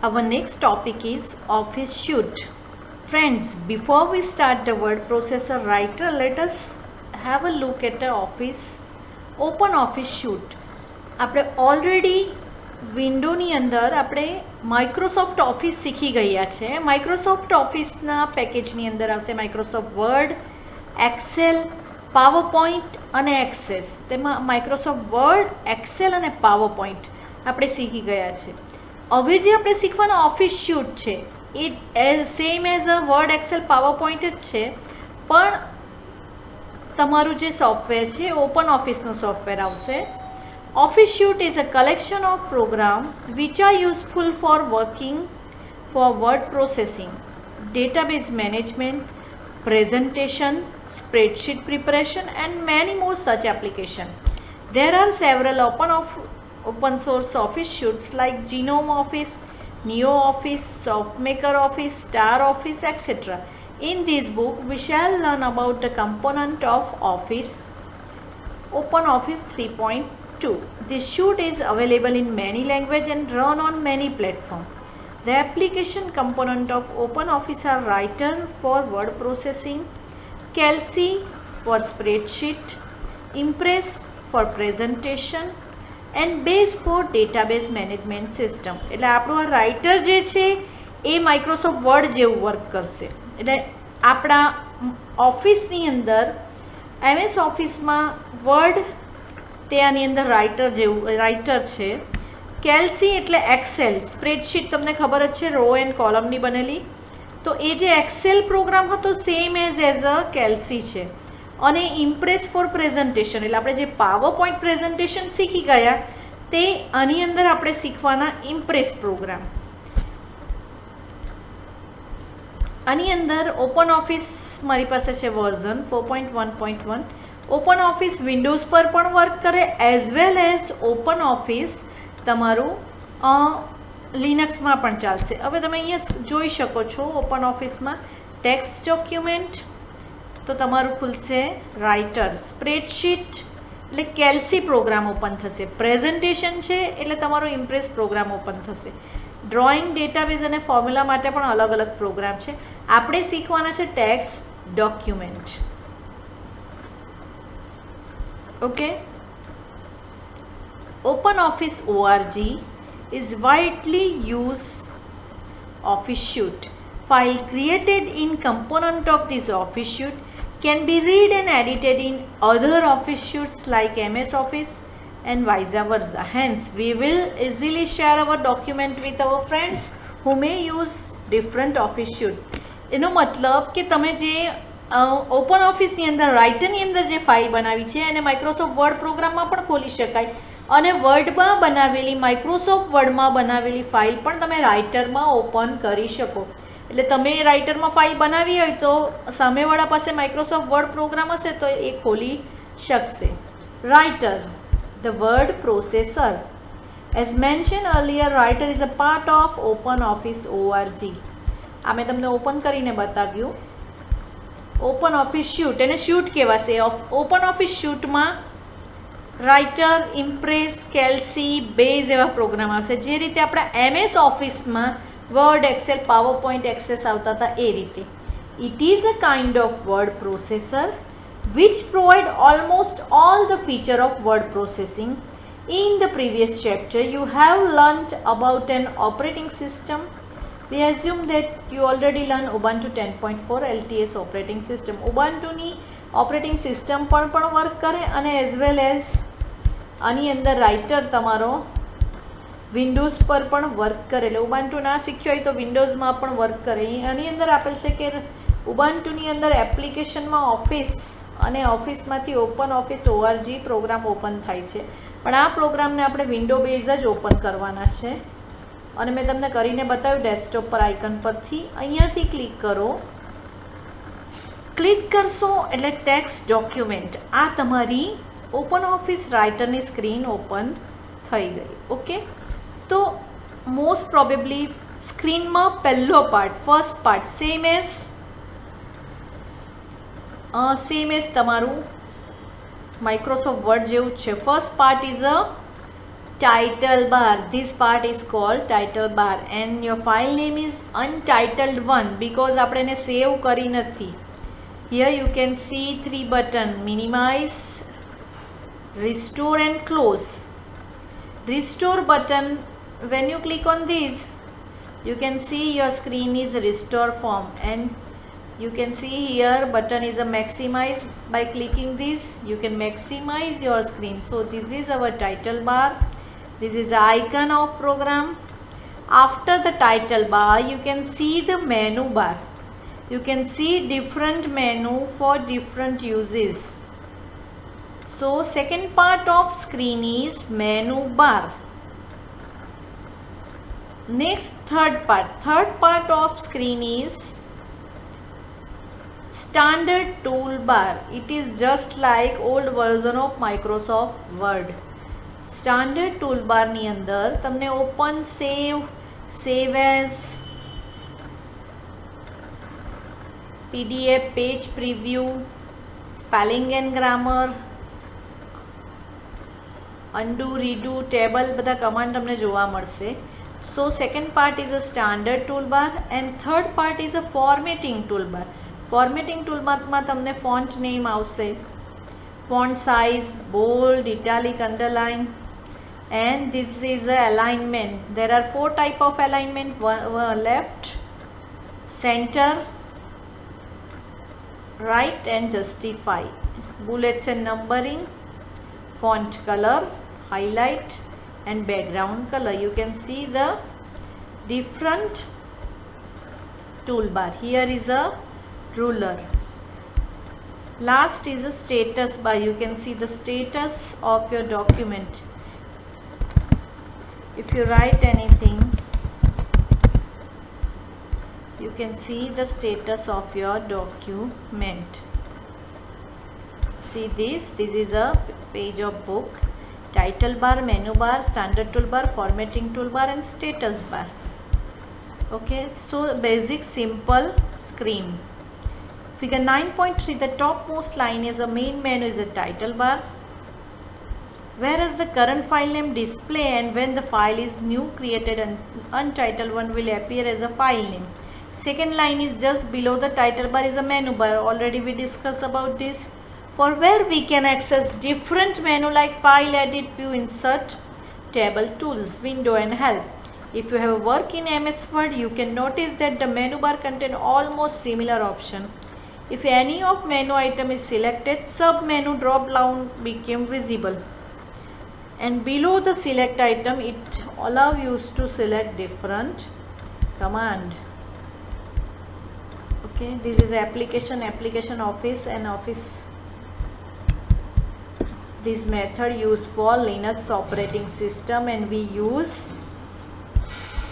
Our next topic is Office Suite. Friends, before we start the word processor writer, let us have a look at the Open Office Suite. આપણે already વિન્ડોની અંદર આપણે Microsoft office શીખી ગયા છે. Microsoft ઓફિસના પેકેજની અંદર આવશે Microsoft Word, Excel, PowerPoint અને એક્સેસ. તેમાં માઇક્રોસોફ્ટ વર્ડ, એક્સેલ અને પાવર પોઈન્ટ આપણે શીખી ગયા છે. હવે જે આપણે શીખવાના ઓફિસ સ્યુટ છે એ same as a Word, Excel, PowerPoint જ છે, પણ તમારું જે સોફ્ટવેર છે ઓપન ઓફિસનું સોફ્ટવેર આવશે. Office Suite is a collection of programs which are useful for working, for word processing, database management, presentation, spreadsheet preparation and many more such applications. There are several open source Office Suites like Genome Office, Neo Office, SoftMaker Office, Star Office, etc. In this book, we shall learn about the component of Office, Open Office 3.2. This suite is available in many languages and run on many platforms. The application component of OpenOffice are Writer for word processing, Kelsey for spreadsheet, Impress for presentation and Base for database management system. એટલે આપણું આ writer જે છે એ Microsoft Word જેવું work કરશે. એટલે આપણા ઓફિસની અંદર MS ઓફિસમાં વર્ડ તે આની અંદર રાઇટર છે. કેલ્સી એટલે એક્સેલ, સ્પ્રેડશીટ તમને ખબર જ છે રો એન્ડ કોલમની બનેલી, તો એ જે એક્સેલ પ્રોગ્રામ હતો સેમ એઝ અ કેલ્સી છે. અને ઇમ્પ્રેસ ફોર પ્રેઝન્ટેશન એટલે આપણે જે પાવર પોઈન્ટ પ્રેઝન્ટેશન શીખી ગયા તે આની અંદર આપણે શીખવાના ઇમ્પ્રેસ પ્રોગ્રામ. આની અંદર ઓપન ઓફિસ મારી પાસે છે વર્ઝન 4.1.1. ઓપન ઓફિસ વિન્ડોઝ પર પણ વર્ક કરે as well as open office તમારું લિનક્સમાં પણ ચાલશે. હવે તમે અહીંયા જોઈ શકો છો ઓપન ઓફિસમાં ટેક્સ્ટ ડોક્યુમેન્ટ તો તમારું ખુલશે રાઇટર, સ્પ્રેડશીટ એટલે કેલ્સી પ્રોગ્રામ ઓપન થશે, પ્રેઝન્ટેશન છે એટલે તમારો ઇમ્પ્રેસ પ્રોગ્રામ ઓપન થશે. ડ્રોઈંગ, ડેટાબેઝ અને ફોર્મ્યુલા માટે પણ અલગ અલગ પ્રોગ્રામ છે. આપણે શીખવાના છે text document. Okay, OpenOffice org is widely used Office Suite. File created in component of this Office Suite can be read and edited in other Office Suites like MS Office and vice versa. Hence, we will easily share our document with our friends who may use different Office Suite. એનો મતલબ કે તમે જે open ઓફિસની અંદર રાઇટરની અંદર જે file બનાવી છે એને માઇક્રોસોફ્ટ વર્ડ પ્રોગ્રામમાં પણ ખોલી શકાય અને વર્ડમાં બનાવેલી માઇક્રોસોફ્ટ વર્ડમાં બનાવેલી ફાઇલ પણ તમે રાઇટરમાં ઓપન કરી શકો. એટલે તમે રાઇટરમાં ફાઇલ બનાવી હોય તો સામેવાળા પાસે માઇક્રોસોફ્ટ વર્ડ પ્રોગ્રામ હશે તો એ ખોલી શકશે. Writer, the word processor. As mention earlier, Writer is a part of OpenOffice ORG. આ મેં તમને ઓપન કરીને બતાવ્યું. ઓપન ઓફિસ સ્યુટ એને સ્યુટ કહેવાશે. ઓપન ઓફિસ સ્યુટમાં રાઇટર, ઇમ્પ્રેસ, કેલ્સી, બેઝ એવા પ્રોગ્રામ આવશે. જે રીતે આપણા MS ઓફિસમાં Word, Excel, PowerPoint, Access આવતા હતા એ રીતે. It is a kind of word processor which provide almost all the feature of word processing. In the previous chapter you have learned about N operating system. We assume that you already learned Ubuntu 10.4 LTS operating system. Ubuntuની operating system પણ work કરે અને as well as આની અંદર writer તમારો Windows પર પણ work કરે. એટલે ઉબાન્ટુ ના શીખ્યો હોય તો વિન્ડોઝમાં પણ વર્ક કરે. આની અંદર આપેલ છે કે ઉબાન્ટુની અંદર એપ્લિકેશનમાં ઓફિસ અને ઓફિસમાંથી OpenOffice ORG program open થાય છે, પણ આ પ્રોગ્રામને આપણે વિન્ડો બેઝ જ ઓપન કરવાના છે. અને મેં તમને કરીને બતાવ્યું ડેસ્કટોપ પર આઇકન પરથી. અહીંયાથી ક્લિક કરો. ક્લિક કરશો એટલે ટેક્સ્ટ ડોક્યુમેન્ટ આ તમારી ઓપન ઓફિસ રાઇટરની સ્ક્રીન ઓપન થઈ ગઈ. ઓકે, તો મોસ્ટ પ્રોબેબલી સ્ક્રીનમાં પહેલો part, first part same as તમારું માઇક્રોસોફ્ટ વર્ડ જેવું જ છે. First part is a title bar. This part is called title bar and your file name is untitled one because આપણે એને સેવ કરી નથી. Here you can see three button: minimize, restore and close. Restore button, when you click on this, you can see your screen is restore form, and you can see here button is a maximize. By clicking this you can maximize your screen. So this is our title bar. This is the icon of program. After the title bar you can see the menu bar. You can see different menu for different uses. So second part of screen is menu bar. Next third part of screen is standard toolbar. It is just like old version of Microsoft Word. Standard toolbar ની અંદર તમને open, save as, PDF, page preview, spelling and grammar, undo, redo, table બધા command તમને જોવા મળશે. So second part is a standard toolbar and third part is a formatting toolbar. Formatting toolbar માં તમને font name આવશે, font size, bold, italic, underline, and this is the alignment. There are four type of alignment: left, center, right and justify. Bullets and numbering, font color, highlight and background color. You can see the different toolbar. Here is a ruler. Last is a status bar. You can see the status of your document. If you write anything, you can see the status of your document. See this is a page of book. Title bar, menu bar, standard toolbar, formatting toolbar and status bar. Okay, so basic simple screen. Figure 9.3, the topmost line is a main menu is a title bar, whereas the current file name display, and when the file is new created and untitled one will appear as a file name. Second line is just below the title bar is a menu bar. Already we discussed about this, for where we can access different menu like file, edit, view, insert, table, tools, window and help. If you have worked in MS Word, you can notice that the menu bar contain almost similar option. If any of menu item is selected, sub menu drop down became visible, and below the select item it allow you to select different command. Okay, this is application office and office. This method used for Linux operating system and we use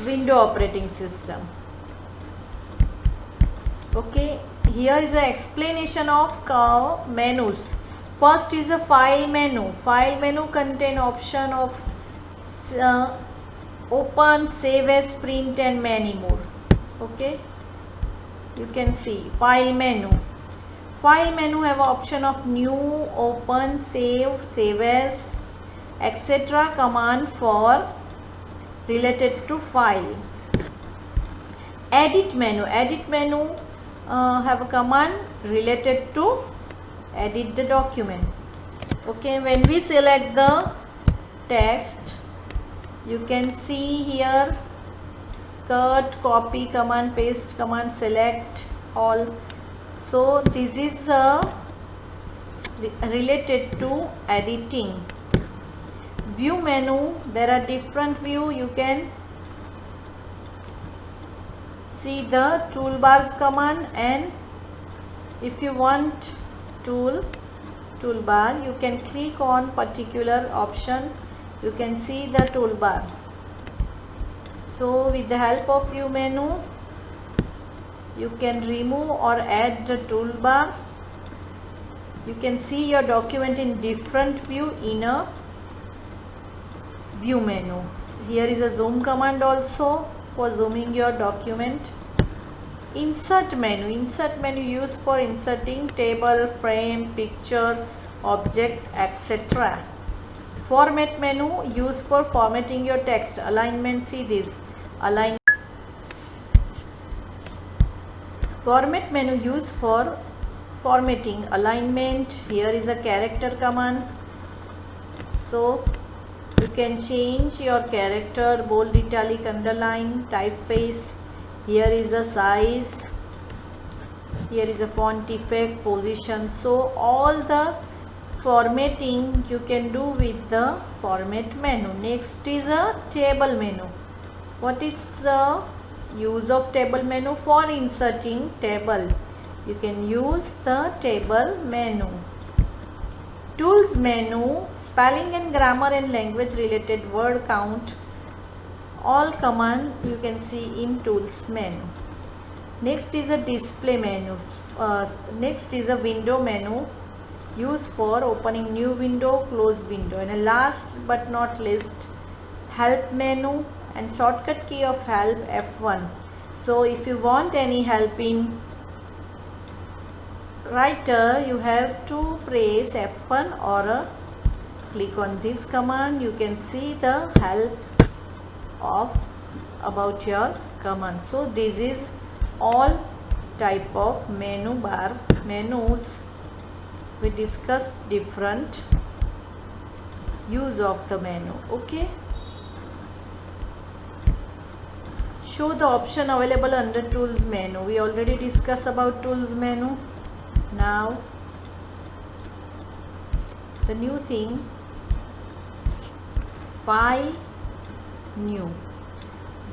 Windows operating system. Okay, here is an explanation of menus. First is a file menu. File menu contain option of open, save as, print and many more. Okay, you can see file menu. File menu have option of new, open, save as, etc. command for related to file. Edit menu have a command related to edit the document. Okay, when we select the text, you can see here cut, copy command, paste command, select all. So this is related to editing. View menu, there are different view. You can see the toolbars command, and if you want toolbar, you can click on particular option. You can see the toolbar. So with the help of view menu, you can remove or add the toolbar. You can see your document in different view in a view menu. Here is a zoom command also for zooming your document. Insert menu used for inserting table, frame, picture, object, etc. Format menu used for formatting your text. Alignment, see this. Align. Format menu used for formatting. Alignment. Here is a character command. So you can change your character, bold, italic, underline, typeface. Here is a size. Here is a font effect, position. So all the formatting you can do with the format menu. Next is a table menu. What is the use of table menu? For inserting table, you can use the table menu. Tools menu, spelling and grammar and language related word count, all command you can see in tools menu. Next is a display menu. Next is a window menu used for opening new window, close window. And last but not least, help menu and shortcut key of help F1. So if you want any help in writer, you have to press F1 or click on this command. You can see the help of about your command. So this is all type of menu bar menus. We discuss different use of the menu. Okay, show the option available under tools menu. We already discussed about tools menu. Now the new thing, file new.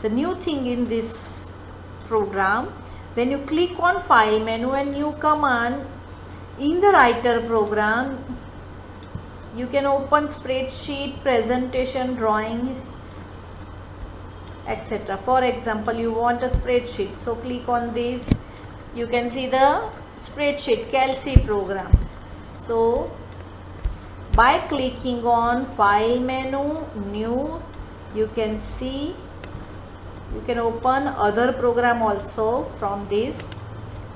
The new thing in this program, when you click on file menu and new command in the writer program, you can open spreadsheet, presentation, drawing, etc. For example, you want a spreadsheet, so click on this. You can see the spreadsheet Calc program. So by clicking on file menu, new, you can see, you can open other program also from this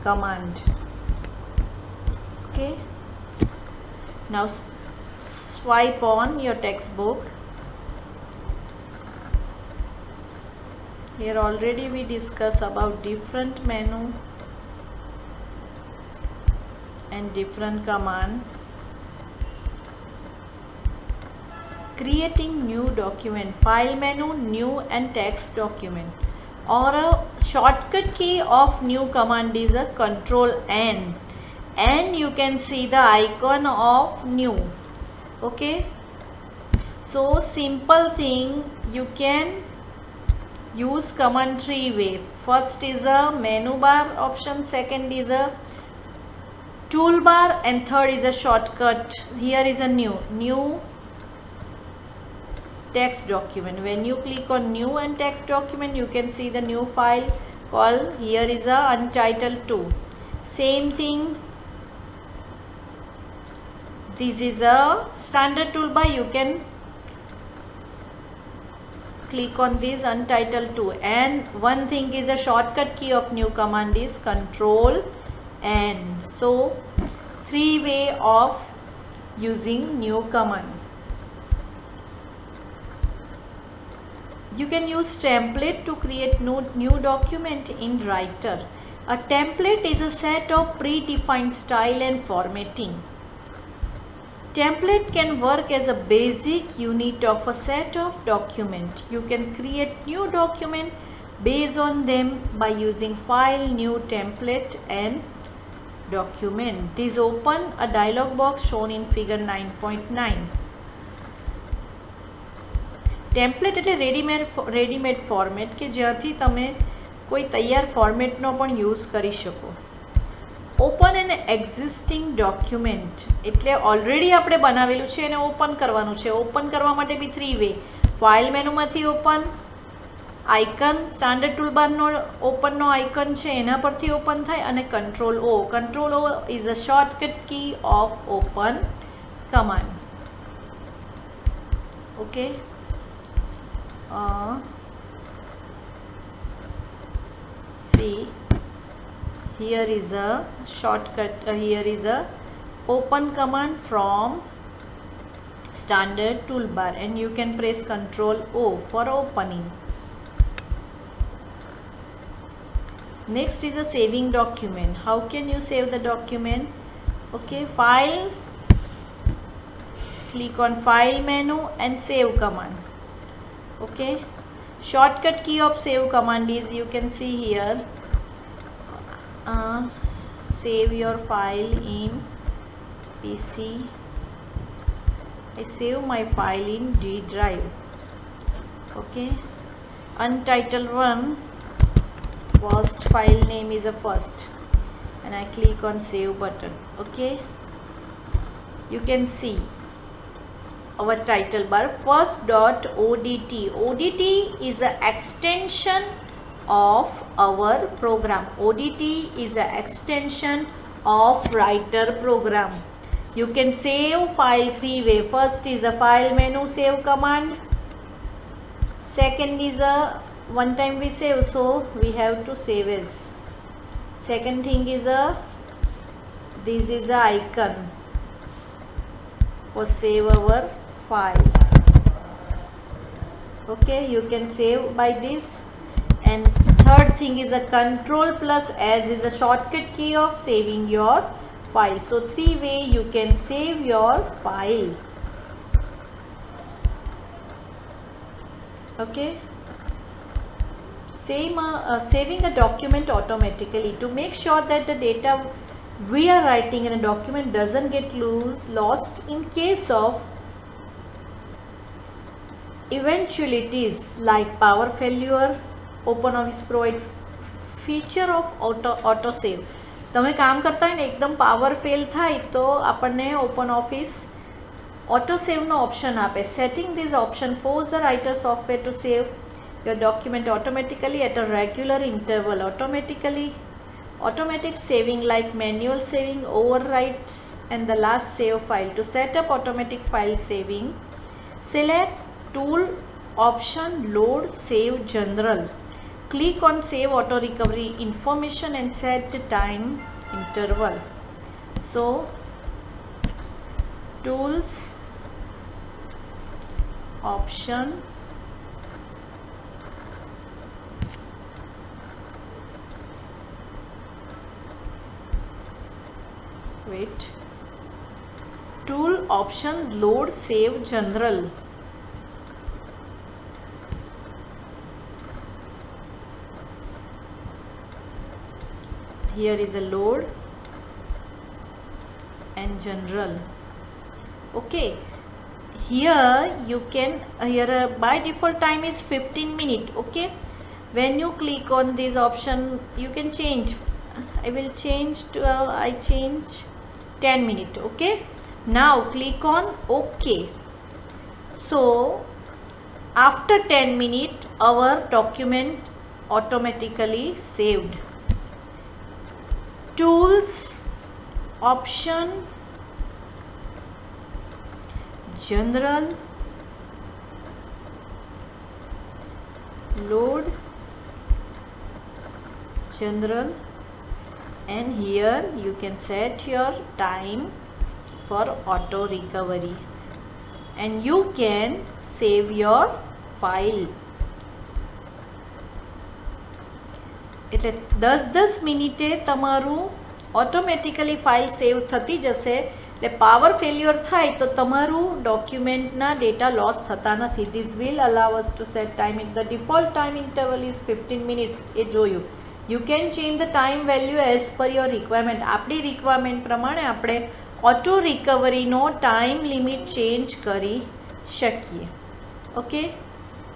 command. Okay, now swipe on your textbook. Here already we discussed about different menu and different command. Creating new document, file menu, new and text document, or a shortcut key of new command is a Control N, and you can see the icon of new. Okay, so simple thing, you can use command three way. First is a menu bar option, second is a toolbar, and third is a shortcut. Here is a new text document. When you click on new and text document, you can see the new file called, here is a untitled 2. Same thing, this is a standard toolbar. You can click on this untitled 2, and one thing is a shortcut key of new command is Control N. So three way of using new command. You can use template to create new document in writer. A template is a set of predefined style and formatting. Template can work as a basic unit of a set of document. You can create new document based on them by using file, new, template and document. This open a dialog box shown in figure 9.9. Template એટલે readymade format કે જ્યાંથી તમે કોઈ તૈયાર ફોર્મેટનો પણ use કરી શકો. Open N existing document એટલે ઓલરેડી આપણે બનાવેલું છે એને ઓપન કરવાનું છે. ઓપન કરવા માટે બી થ્રી વે, ફાઇલ મેનુમાંથી ઓપન, આઇકન સ્ટાન્ડર્ડ ટૂલબારનો ઓપનનો આઇકન છે એના પરથી ઓપન થાય, અને control O. Control O is a shortcut key of open command. Okay, see, here is a shortcut, here is a open command from standard toolbar and you can press Ctrl O for opening. Next is a saving document. How can you save the document? Okay, file, click on file menu and save command. Okay, shortcut key of save command is, you can see here, save your file in PC. I save my file in D drive. Okay, untitled one, first file name is a first, and I click on save button. Okay, you can see our title bar, first.odt. ODT is an extension of our program. ODT is an extension of writer program. You can save file three way. First is a file menu save command. Second is a one time we save, so we have to save as. Second thing is a, this is a icon for save our file. Okay, you can save by this. And third thing is a Ctrl plus S is a shortcut key of saving your file. So three way you can save your file. Okay, saving a document automatically. To make sure that the data we are writing in a document doesn't get lost in case of eventualities like power failure, OpenOffice provide feature of auto save. તમે કામ કરતા હોય ને એકદમ power fail થાય તો આપણને OpenOffice auto save નો option આપે. Setting this option forces the writer software to save your document automatically at a regular interval. Automatic saving like manual saving overwrites and the last save file. To set up automatic file saving, select tool option load save general. Click on save auto recovery information and set the time interval. So tools option tool option load save general. Here is a load and general. Okay, here you can by default time is 15 minutes. Okay, when you click on this option you can change. I will change to I change 10 minutes. Okay, now click on OK. So after 10 minutes our document automatically saved. Tools option general load general, and here you can set your time for auto recovery and you can save your file. એટલે 10-10 મિનિટે તમારું automatically file save થતી જશે. એટલે power failure થાય તો તમારું ડોક્યુમેન્ટના data loss થતા નથી. This will allow us to set time. The default time interval is 15 minutes. એ જોયું. You can change the time value as per your requirement. આપણી રિક્વાયરમેન્ટ પ્રમાણે આપણે ઓટો રિકવરીનો ટાઈમ લિમિટ ચેન્જ કરી શકીએ. ઓકે.